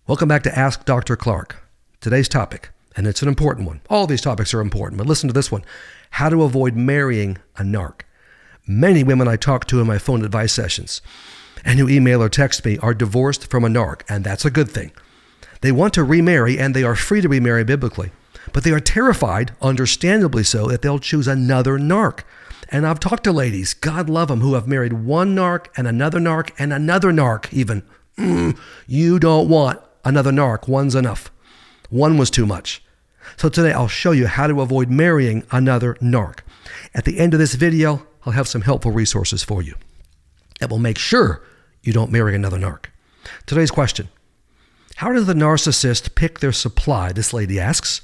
Welcome back to Ask Dr. Clarke. Today's topic, and it's an important one. All these topics are important, but listen to this one. How to avoid marrying a narc. Many women I talk to in my phone advice sessions and who email or text me are divorced from a narc, and that's a good thing. They want to remarry, and they are free to remarry biblically, but they are terrified, understandably so, that they'll choose another narc. And I've talked to ladies, God love them, who have married one narc and another narc even. You don't want another narc. One's enough. One was too much. So today I'll show you how to avoid marrying another narc. At the end of this video, I'll have some helpful resources for you that will make sure you don't marry another narc. Today's question: how does the narcissist pick their supply? This lady asks.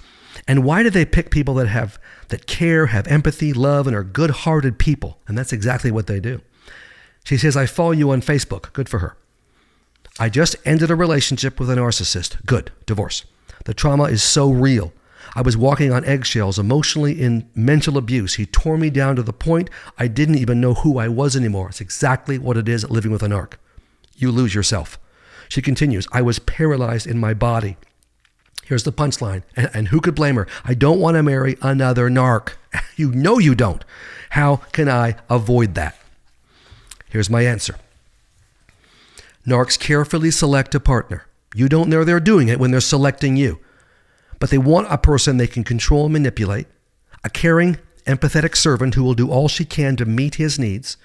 And why do they pick people that care, have empathy, love, and are good-hearted people? And that's exactly what they do. She says, I follow you on Facebook. Good for her. I just ended a relationship with a narcissist. Good. Divorce. The trauma is so real. I was walking on eggshells, emotionally in mental abuse. He tore me down to the point I didn't even know who I was anymore. It's exactly what it is living with a narc. You lose yourself. She continues, I was paralyzed in my body. Here's the punchline, and who could blame her? I don't want to marry another narc. You know you don't. How can I avoid that? Here's my answer. Narcs carefully select a partner. You don't know they're doing it when they're selecting you. But they want a person they can control and manipulate, a caring, empathetic servant who will do all she can to meet his needs,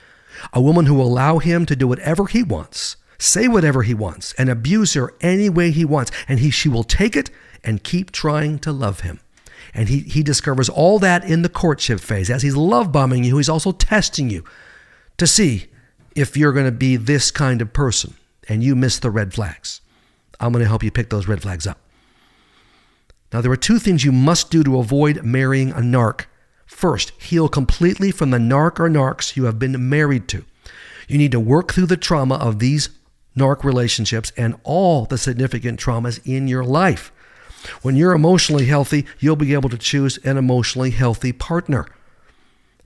a woman who will allow him to do whatever he wants, say whatever he wants, and abuse her any way he wants, and she will take it and keep trying to love him. And he discovers all that in the courtship phase. As he's love bombing you, he's also testing you to see if you're going to be this kind of person and you miss the red flags. I'm going to help you pick those red flags up. Now, there are two things you must do to avoid marrying a narc. First, heal completely from the narc or narcs you have been married to. You need to work through the trauma of these narc relationships and all the significant traumas in your life. When you're emotionally healthy, you'll be able to choose an emotionally healthy partner.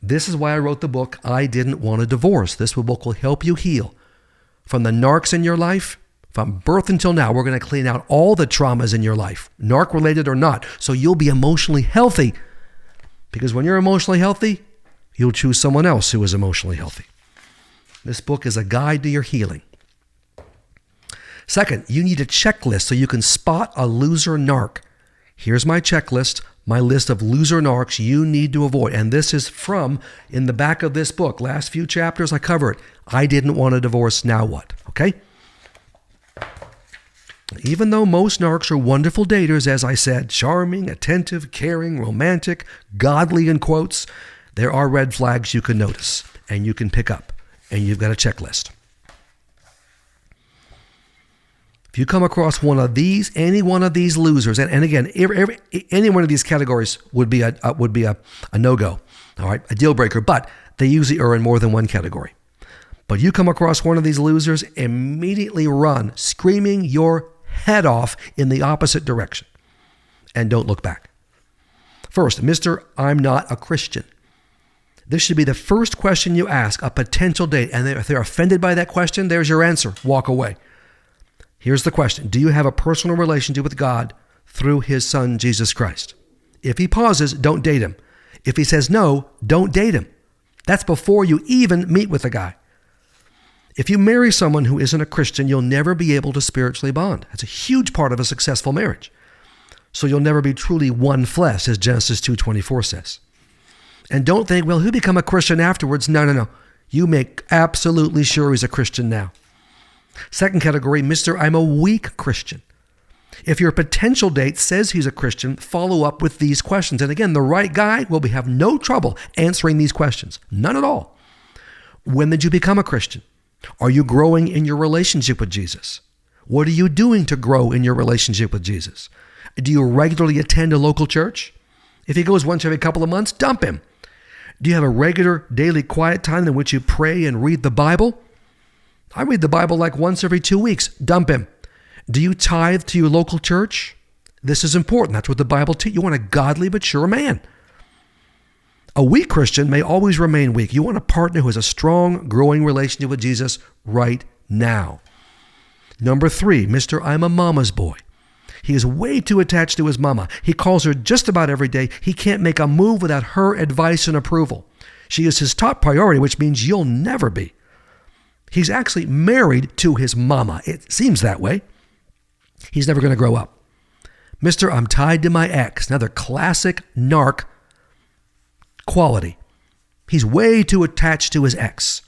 This is why I wrote the book, I Didn't Want a Divorce. This book will help you heal from the narcs in your life. From birth until now, we're going to clean out all the traumas in your life, narc-related or not, so you'll be emotionally healthy. Because when you're emotionally healthy, you'll choose someone else who is emotionally healthy. This book is a guide to your healing. Second, you need a checklist so you can spot a loser narc. Here's my checklist, my list of loser narcs you need to avoid. And this is from in the back of this book. Last few chapters, I cover it. I didn't want a divorce, now what? Okay? Even though most narcs are wonderful daters, as I said, charming, attentive, caring, romantic, godly in quotes, there are red flags you can notice and you can pick up, and you've got a checklist. If you come across one of these, any one of these losers, and again, any one of these categories would be a no-go, all right, a deal breaker, but they usually are in more than one category. But you come across one of these losers, immediately run, screaming your head off in the opposite direction, and don't look back. First, Mr. I'm not a Christian. This should be the first question you ask a potential date, and if they're offended by that question, there's your answer. Walk away. Here's the question. Do you have a personal relationship with God through his son, Jesus Christ? If he pauses, don't date him. If he says no, don't date him. That's before you even meet with the guy. If you marry someone who isn't a Christian, you'll never be able to spiritually bond. That's a huge part of a successful marriage. So you'll never be truly one flesh, as Genesis 2:24 says. And don't think, well, he'll become a Christian afterwards. No. You make absolutely sure he's a Christian now. Second category, Mr. I'm a weak Christian. If your potential date says he's a Christian, follow up with these questions. And again, the right guy will have no trouble answering these questions. None at all. When did you become a Christian? Are you growing in your relationship with Jesus? What are you doing to grow in your relationship with Jesus? Do you regularly attend a local church? If he goes once every couple of months, dump him. Do you have a regular daily quiet time in which you pray and read the Bible? I read the Bible like once every 2 weeks. Dump him. Do you tithe to your local church? This is important. That's what the Bible teaches. You want a godly, mature man. A weak Christian may always remain weak. You want a partner who has a strong, growing relationship with Jesus right now. Number 3, Mr. I'm a mama's boy. He is way too attached to his mama. He calls her just about every day. He can't make a move without her advice and approval. She is his top priority, which means you'll never be. He's actually married to his mama. It seems that way. He's never going to grow up. Mr. I'm tied to my ex. Another classic narc quality. He's way too attached to his ex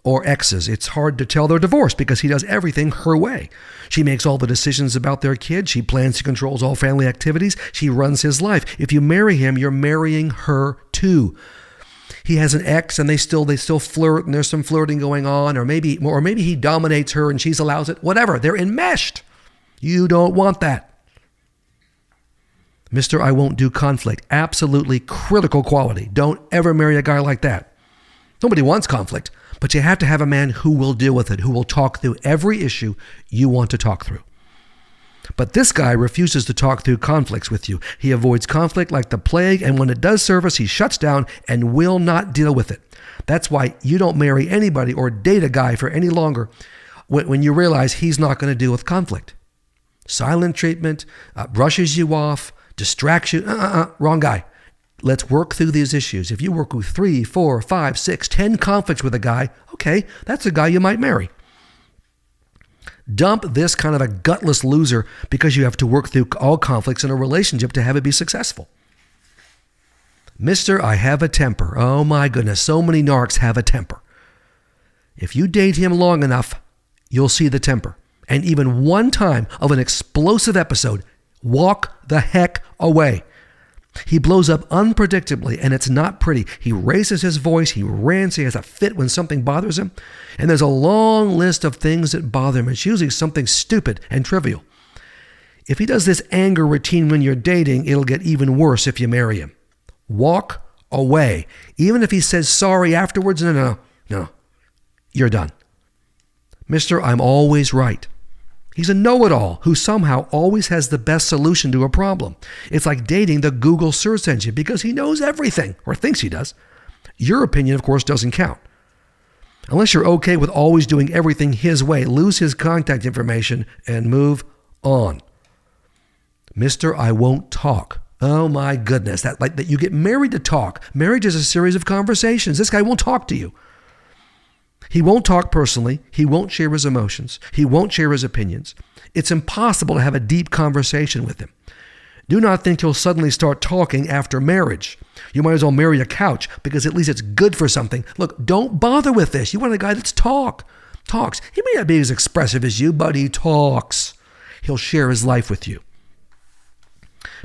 or exes. It's hard to tell they're divorced because he does everything her way. She makes all the decisions about their kids. She plans and controls all family activities. She runs his life. If you marry him, you're marrying her too. He has an ex and they still flirt and there's some flirting going on, or maybe he dominates her and she allows it. Whatever. They're enmeshed. You don't want that. Mr. I won't do conflict. Absolutely critical quality. Don't ever marry a guy like that. Nobody wants conflict, but you have to have a man who will deal with it, who will talk through every issue you want to talk through. But this guy refuses to talk through conflicts with you. He avoids conflict like the plague, and when it does surface, he shuts down and will not deal with it. That's why you don't marry anybody or date a guy for any longer when you realize he's not going to deal with conflict. Silent treatment, brushes you off, distracts you. Wrong guy. Let's work through these issues. If you work with 3, 4, 5, 6, 10 conflicts with a guy, okay, that's a guy you might marry. Dump this kind of a gutless loser because you have to work through all conflicts in a relationship to have it be successful. Mr. I have a temper. Oh my goodness, so many narcs have a temper. If you date him long enough, you'll see the temper. And even one time of an explosive episode, walk the heck away. He blows up unpredictably, and it's not pretty. He raises his voice, he rants, he has a fit when something bothers him, and there's a long list of things that bother him. It's usually something stupid and trivial. If he does this anger routine when you're dating, it'll get even worse if you marry him. Walk away. Even if he says sorry afterwards, no, you're done. Mr. I'm always right. He's a know-it-all who somehow always has the best solution to a problem. It's like dating the Google search engine because he knows everything, or thinks he does. Your opinion, of course, doesn't count. Unless you're okay with always doing everything his way, lose his contact information and move on. Mr. I won't talk. Oh my goodness, that you get married to talk. Marriage is a series of conversations. This guy won't talk to you. He won't talk personally. He won't share his emotions. He won't share his opinions. It's impossible to have a deep conversation with him. Do not think he'll suddenly start talking after marriage. You might as well marry a couch because at least it's good for something. Look, don't bother with this. You want a guy that's talks. He may not be as expressive as you, but he talks. He'll share his life with you.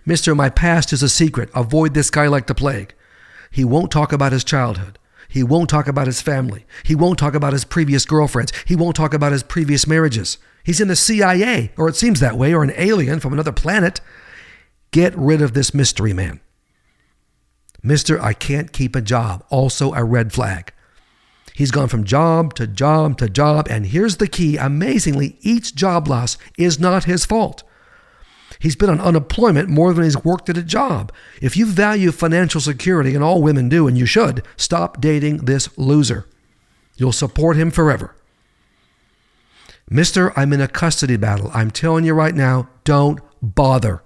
Mr. My past is a secret. Avoid this guy like the plague. He won't talk about his childhood. He won't talk about his family. He won't talk about his previous girlfriends. He won't talk about his previous marriages. He's in the CIA, or it seems that way, or an alien from another planet. Get rid of this mystery man. Mr. I can't keep a job. Also a red flag. He's gone from job to job to job, and here's the key. Amazingly, each job loss is not his fault. He's been on unemployment more than he's worked at a job. If you value financial security, and all women do, and you should, stop dating this loser. You'll support him forever. Mr. I'm in a custody battle. I'm telling you right now, don't bother.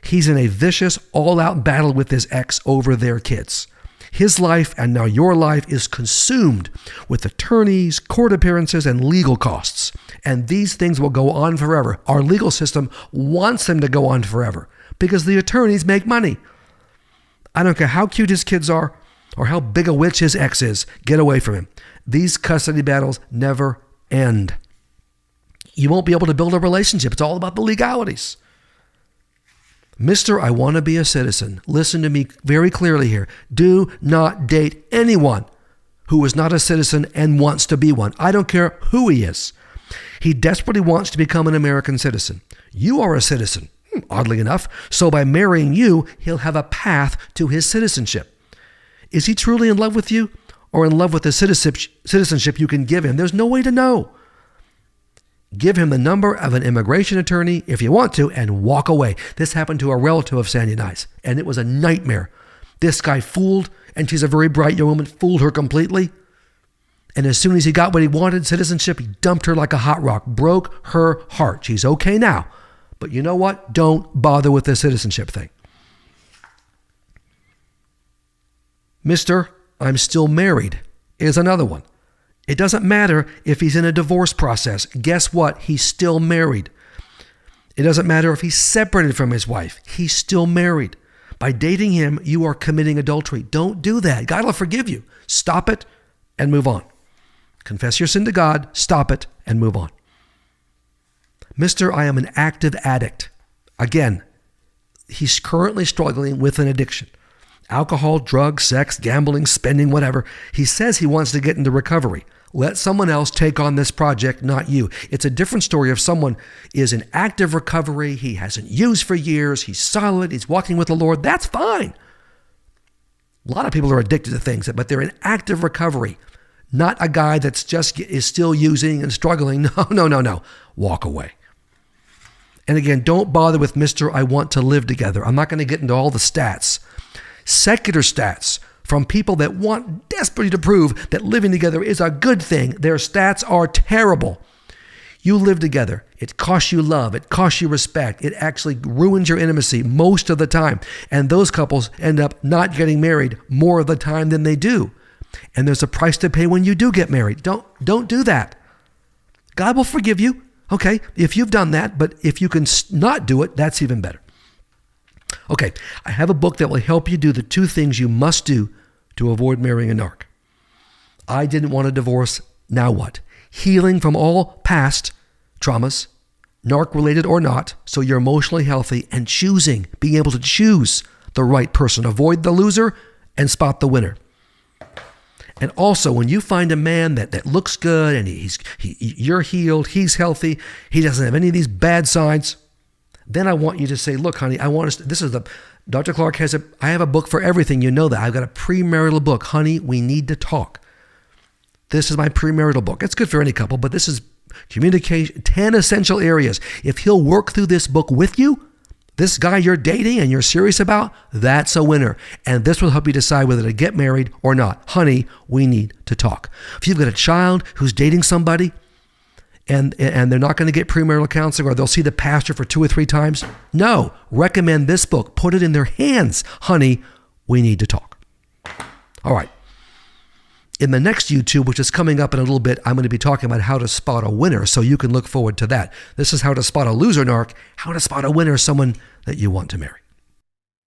He's in a vicious, all-out battle with his ex over their kids. His life, and now your life, is consumed with attorneys, court appearances, and legal costs. And these things will go on forever. Our legal system wants them to go on forever because the attorneys make money. I don't care how cute his kids are or how big a witch his ex is. Get away from him. These custody battles never end. You won't be able to build a relationship. It's all about the legalities. Mr. I want to be a citizen. Listen to me very clearly here. Do not date anyone who is not a citizen and wants to be one. I don't care who he is. He desperately wants to become an American citizen. You are a citizen, oddly enough. So by marrying you, he'll have a path to his citizenship. Is he truly in love with you or in love with the citizenship you can give him? There's no way to know. Give him the number of an immigration attorney if you want to and walk away. This happened to a relative of Sandy and I's, and it was a nightmare. This guy fooled, and she's a very bright young woman, fooled her completely. And as soon as he got what he wanted, citizenship, he dumped her like a hot rock, broke her heart. She's okay now, But you know what? Don't bother with the citizenship thing. Mr. I'm still married is another one. It doesn't matter if he's in a divorce process. Guess what? He's still married. It doesn't matter if he's separated from his wife. He's still married. By dating him, you are committing adultery. Don't do that. God will forgive you. Stop it and move on. Confess your sin to God, stop it, and move on. Mr. I am an active addict. Again, he's currently struggling with an addiction. Alcohol, drugs, sex, gambling, spending, whatever. He says he wants to get into recovery. Let someone else take on this project, not you. It's a different story if someone is in active recovery, he hasn't used for years, he's solid, he's walking with the Lord. That's fine. A lot of people are addicted to things, but they're in active recovery. Not a guy that's just is still using and struggling. No. Walk away. And again, don't bother with Mr. I want to live together. I'm not going to get into all the stats. Secular stats from people that want desperately to prove that living together is a good thing. Their stats are terrible. You live together. It costs you love. It costs you respect. It actually ruins your intimacy most of the time. And those couples end up not getting married more of the time than they do. And there's a price to pay when you do get married. Don't do that. God will forgive you. Okay, if you've done that, but if you can not do it, that's even better. Okay, I have a book that will help you do the 2 things you must do to avoid marrying a narc. I didn't want a divorce. Now what? Healing from all past traumas, narc-related or not, so you're emotionally healthy, and being able to choose the right person. Avoid the loser and spot the winner. And also, when you find a man that looks good and you're healed, he's healthy, he doesn't have any of these bad sides, then I want you to say, look, honey, Dr. Clarke I have a book for everything. You know that. I've got a premarital book. Honey, we need to talk. This is my premarital book. It's good for any couple, but this is communication, 10 essential areas. If he'll work through this book with you, this guy you're dating and you're serious about, that's a winner. And this will help you decide whether to get married or not. Honey, we need to talk. If you've got a child who's dating somebody and they're not going to get premarital counseling, or they'll see the pastor for 2 or 3 times, no, recommend this book. Put it in their hands. Honey, we need to talk. All right. In the next YouTube, which is coming up in a little bit, I'm going to be talking about how to spot a winner, so you can look forward to that. This is how to spot a loser narc, how to spot a winner, someone that you want to marry.